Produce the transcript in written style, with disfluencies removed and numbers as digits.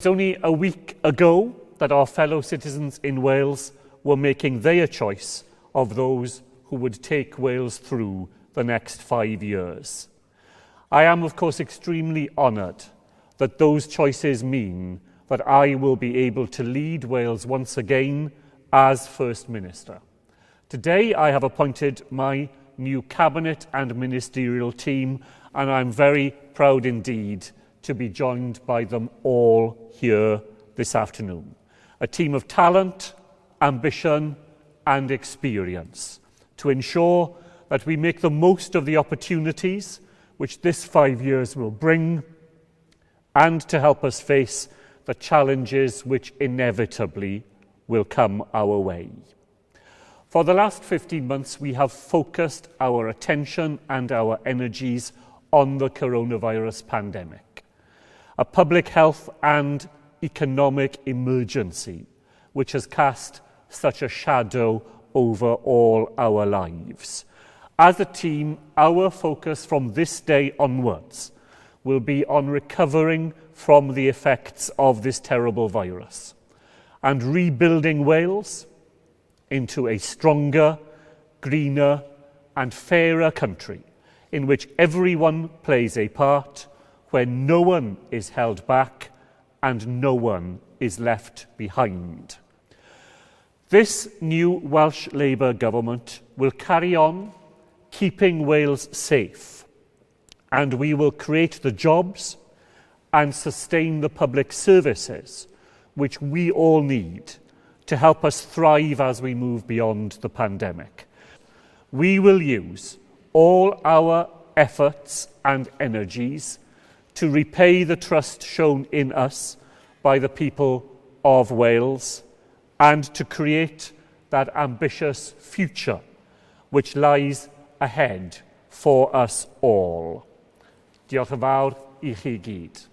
It's only a week ago that our fellow citizens in Wales were making their choice of those who would take Wales through the next 5 years. I am, of course, extremely honoured that those choices mean that I will be able to lead Wales once again as First Minister. Today I have appointed my new Cabinet and ministerial team, and I'm very proud indeed to be joined by them all here this afternoon. A team of talent, ambition and experience to ensure that we make the most of the opportunities which this 5 years will bring, and to help us face the challenges which inevitably will come our way. For the last 15 months, we have focused our attention and our energies on the coronavirus pandemic, a public health and economic emergency which has cast such a shadow over all our lives. As a team, our focus from this day onwards will be on recovering from the effects of this terrible virus and rebuilding Wales into a stronger, greener and fairer country in which everyone plays a part, where no one is held back and no one is left behind. This new Welsh Labour government will carry on keeping Wales safe, and we will create the jobs and sustain the public services which we all need to help us thrive as we move beyond the pandemic. We will use all our efforts and energies to repay the trust shown in us by the people of Wales and to create that ambitious future which lies ahead for us all. Diolch yn fawr I chi gyd.